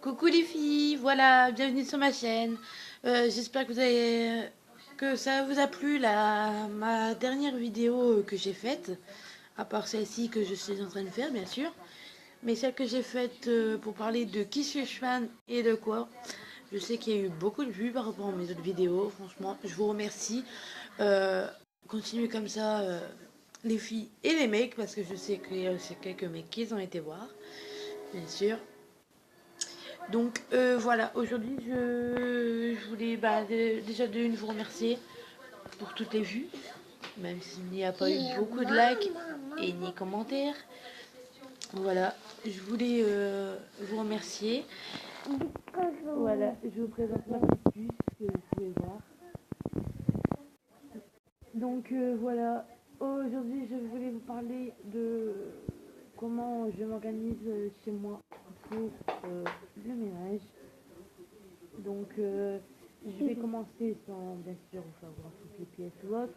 Coucou les filles, voilà, bienvenue sur ma chaîne. J'espère que ça vous a plu ma dernière vidéo que j'ai faite, à part celle-ci que je suis en train de faire bien sûr, mais celle que j'ai faite pour parler de qui suis-je fan et de quoi. Je sais qu'il y a eu beaucoup de vues par rapport à mes autres vidéos, franchement, je vous remercie. Euh, Continuez comme ça, les filles et les mecs, parce que je sais qu'il y a aussi quelques mecs qui ont été voir, bien sûr. Donc voilà, aujourd'hui je voulais déjà de une vous remercier pour toutes les vues, même s'il n'y a pas eu beaucoup de likes et ni commentaires. Voilà, je voulais vous remercier. Voilà, je vous présente ma petite puce que vous pouvez voir. Donc voilà, aujourd'hui je voulais vous parler de comment je m'organise chez moi pour le ménage. Donc, je vais commencer sans bien sûr vous faire voir toutes les pièces ou autres.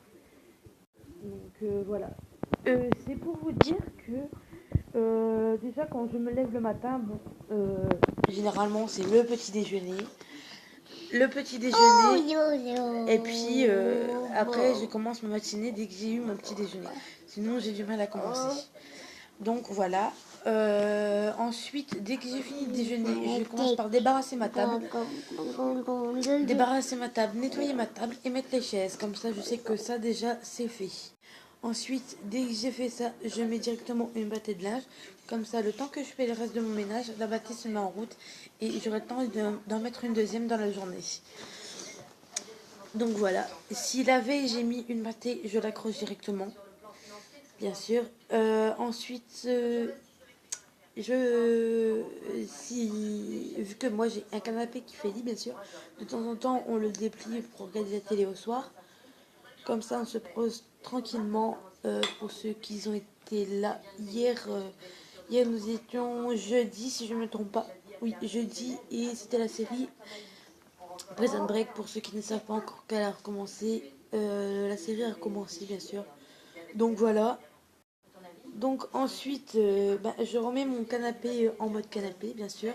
Donc, voilà. C'est pour vous dire que déjà quand je me lève le matin, bon, généralement c'est le petit déjeuner. Le petit déjeuner. Et puis après, je commence ma matinée dès que j'ai eu mon petit déjeuner. Sinon, j'ai du mal à commencer. Donc voilà. Ensuite, dès que j'ai fini de déjeuner, je commence par débarrasser ma table. Débarrasser ma table, nettoyer ma table et mettre les chaises. Comme ça, je sais que ça déjà, c'est fait. Ensuite, dès que j'ai fait ça, je mets directement une battue de linge. Comme ça, le temps que je fais le reste de mon ménage, la battue se met en route et j'aurai le temps d'en mettre une deuxième dans la journée. Donc voilà. Si la veille, j'ai mis une battue, je l'accroche directement. Bien sûr. Ensuite, vu que moi j'ai un canapé qui fait lit, bien sûr, de temps en temps on le déplie pour regarder la télé au soir. Comme ça on se pose tranquillement. Pour ceux qui ont été là hier, hier nous étions jeudi si je ne me trompe pas. Oui, jeudi, et c'était la série Prison Break. Pour ceux qui ne savent pas encore qu'elle a recommencé, la série a recommencé bien sûr. Donc voilà. Donc ensuite, je remets mon canapé en mode canapé, bien sûr.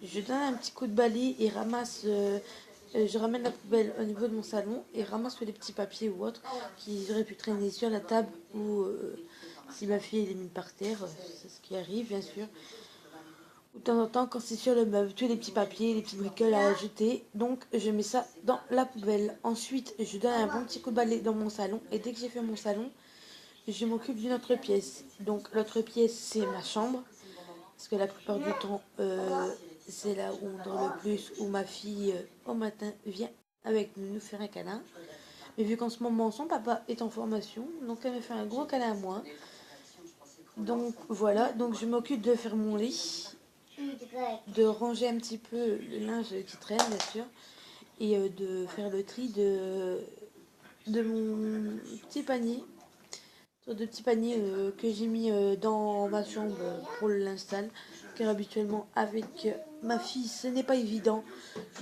Je donne un petit coup de balai et je ramène la poubelle au niveau de mon salon et ramasse les petits papiers ou autres qui auraient pu traîner sur la table ou si ma fille les mis par terre, c'est ce qui arrive, bien sûr. De temps en temps, quand c'est sur le meuble, tous les petits papiers, les petites bricoles à jeter, donc je mets ça dans la poubelle. Ensuite, je donne un bon petit coup de balai dans mon salon et dès que j'ai fait mon salon, je m'occupe d'une autre pièce. Donc l'autre pièce, c'est ma chambre. Parce que la plupart du temps, c'est là où on dort le plus, où ma fille, au matin, vient avec nous faire un câlin. Mais vu qu'en ce moment, son papa est en formation, donc elle me fait un gros câlin à moi. Donc voilà, donc je m'occupe de faire mon lit, de ranger un petit peu le linge qui traîne, bien sûr, et de faire le tri de mon petit panier. Sur deux petits paniers que j'ai mis dans ma chambre pour l'installer. Car habituellement avec ma fille ce n'est pas évident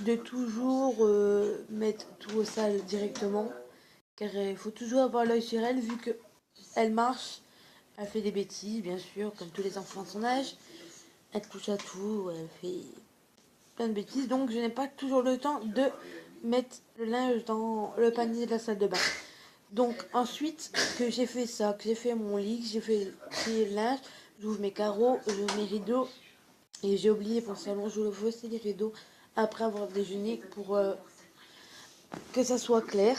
de toujours mettre tout au sale directement. Car il faut toujours avoir l'œil sur elle vu qu'elle marche, elle fait des bêtises bien sûr comme tous les enfants de son âge. Elle touche à tout, elle fait plein de bêtises. Donc je n'ai pas toujours le temps de mettre le linge dans le panier de la salle de bain. Donc ensuite que j'ai fait ça, que j'ai fait mon lit, que j'ai fait trier le linge, j'ouvre mes carreaux, j'ouvre mes rideaux et j'ai oublié pour le salon, j'ouvre aussi les rideaux après avoir déjeuné pour que ça soit clair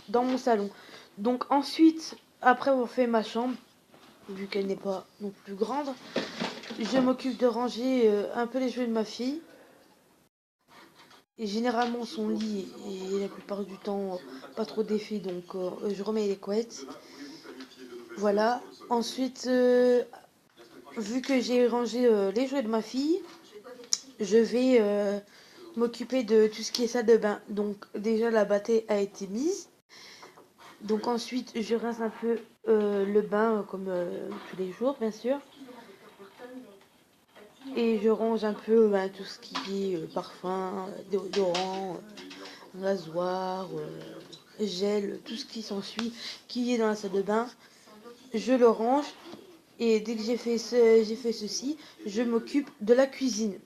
dans mon salon. Donc ensuite, après avoir fait ma chambre, vu qu'elle n'est pas non plus grande, je m'occupe de ranger un peu les jouets de ma fille. Et généralement son lit est la plupart du temps pas trop défait, donc je remets les couettes. Voilà. Ensuite, vu que j'ai rangé les jouets de ma fille, je vais m'occuper de tout ce qui est salle de bain. Donc déjà la battue a été mise. Donc ensuite je rince un peu le bain comme tous les jours bien sûr. Et je range un peu tout ce qui est parfum, déodorant, rasoir, gel, tout ce qui s'ensuit, qui est dans la salle de bain. Je le range et dès que j'ai fait ceci, je m'occupe de la cuisine.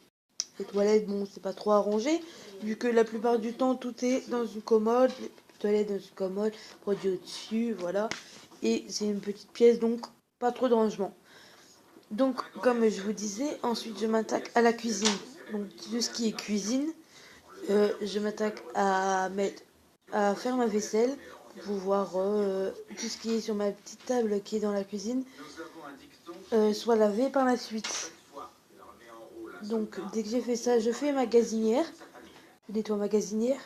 Les toilettes, bon, c'est pas trop arrangé, vu que la plupart du temps, tout est dans une commode. Les toilettes dans une commode, produit au-dessus, voilà. Et c'est une petite pièce, donc pas trop de rangement. Donc, comme je vous disais, ensuite je m'attaque à la cuisine. Donc, tout ce qui est cuisine, je m'attaque à faire ma vaisselle pour pouvoir tout ce qui est sur ma petite table qui est dans la cuisine soit lavé par la suite. Donc, dès que j'ai fait ça, je fais ma gazinière. Je nettoie ma gazinière.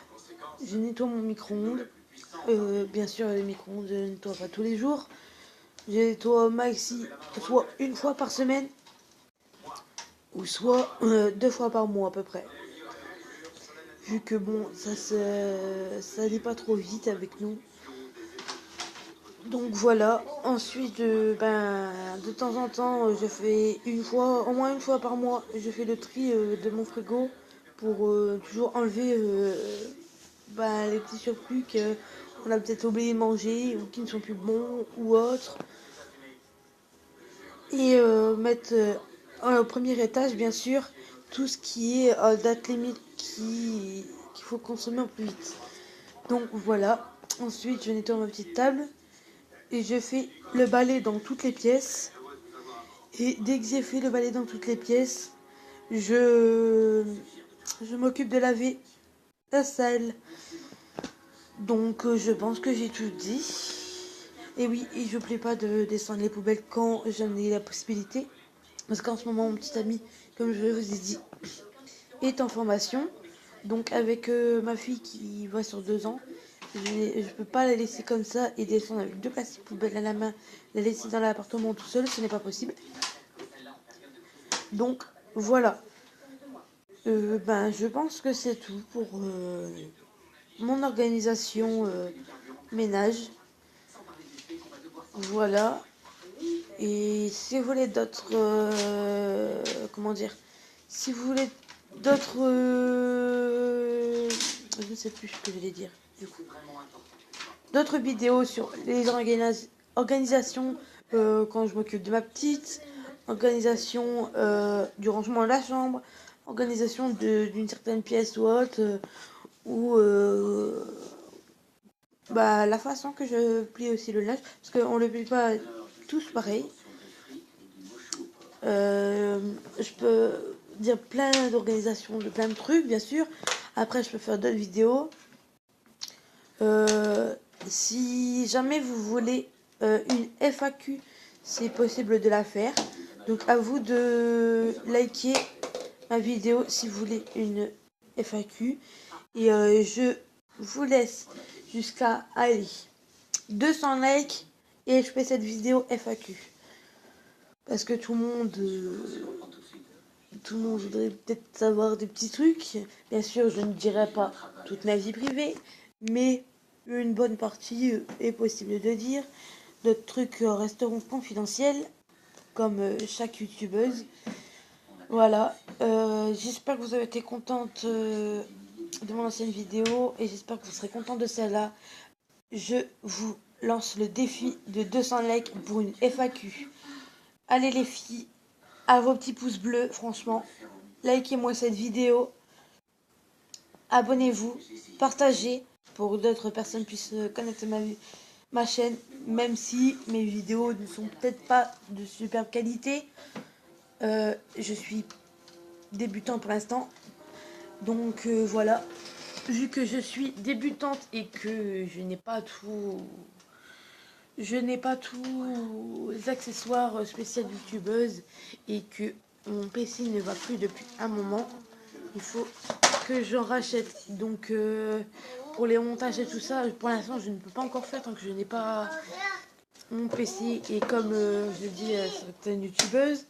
Je nettoie mon micro-ondes. Bien sûr, le micro-ondes, je ne nettoie pas tous les jours. Je nettoie maxi soit une fois par semaine ou soit 2 fois par mois à peu près. Vu que bon, ça n'est pas trop vite avec nous. Donc voilà. Ensuite, de temps en temps, je fais au moins une fois par mois, je fais le tri de mon frigo pour toujours enlever les petits surplus qu'on a peut-être oublié de manger ou qui ne sont plus bons ou autres. Et mettre au premier étage, bien sûr, tout ce qui est date limite qu'il faut consommer en plus vite. Donc voilà. Ensuite, je nettoie ma petite table et je fais le balai dans toutes les pièces. Et dès que j'ai fait le balai dans toutes les pièces, je m'occupe de laver la salle. Donc je pense que j'ai tout dit. Et oui, et je n'oublie pas de descendre les poubelles quand j'en ai la possibilité. Parce qu'en ce moment, mon petit ami, comme je vous ai dit, est en formation. Donc avec ma fille qui va sur 2 ans, je peux pas la laisser comme ça et descendre avec 2 plastiques poubelles à la main, la laisser dans l'appartement tout seul, ce n'est pas possible. Donc voilà. Je pense que c'est tout pour mon organisation ménage. Voilà. Et si vous voulez d'autres... comment dire? Si vous voulez d'autres... je ne sais plus ce que je voulais dire. Du coup. D'autres vidéos sur les organisations quand je m'occupe de ma petite, organisation du rangement de la chambre, organisation d'une certaine pièce ou autre, ou la façon que je plie aussi le linge, parce qu'on ne le plie pas tous pareil. Je peux dire plein d'organisations, de plein de trucs, bien sûr. Après, je peux faire d'autres vidéos. Si jamais vous voulez une FAQ, c'est possible de la faire. Donc, à vous de liker ma vidéo si vous voulez une FAQ. Et je vous laisse jusqu'à 200 likes et je fais cette vidéo FAQ. Parce que tout le monde voudrait peut-être savoir des petits trucs. Bien sûr, je ne dirai pas toute ma vie privée, mais une bonne partie est possible de dire. D'autres trucs resteront confidentiels, comme chaque youtubeuse. Voilà. J'espère que vous avez été contente de mon ancienne vidéo et j'espère que vous serez content de celle-là. Je vous lance le défi de 200 likes pour une FAQ. Allez les filles, à vos petits pouces bleus, franchement. Likez-moi cette vidéo. Abonnez-vous, partagez pour que d'autres personnes puissent connaître ma chaîne, même si mes vidéos ne sont peut-être pas de superbe qualité. Je suis débutant pour l'instant. Donc voilà. Vu que je suis débutante et que je n'ai pas tous les accessoires spéciaux youtubeuse et que mon PC ne va plus depuis un moment, il faut que j'en rachète. Donc pour les montages et tout ça, pour l'instant je ne peux pas encore faire tant que je n'ai pas mon PC. Et comme je dis à certaines youtubeuses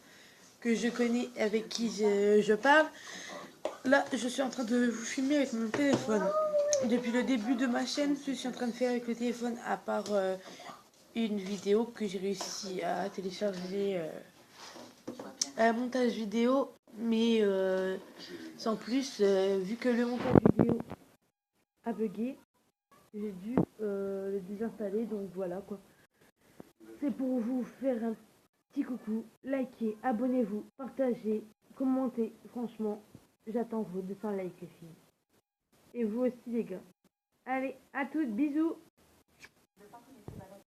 que je connais avec qui je parle, là je suis en train de vous filmer avec mon téléphone. Depuis le début de ma chaîne, je suis en train de faire avec le téléphone, à part une vidéo que j'ai réussi à télécharger un montage vidéo, mais sans plus, vu que le montage vidéo a bugué, j'ai dû le désinstaller, donc voilà quoi. C'est pour vous faire un petit coucou, likez, abonnez-vous, partagez, commentez, franchement, J'attends vos 200 likes les filles. Et vous aussi les gars. Allez, à toutes, bisous.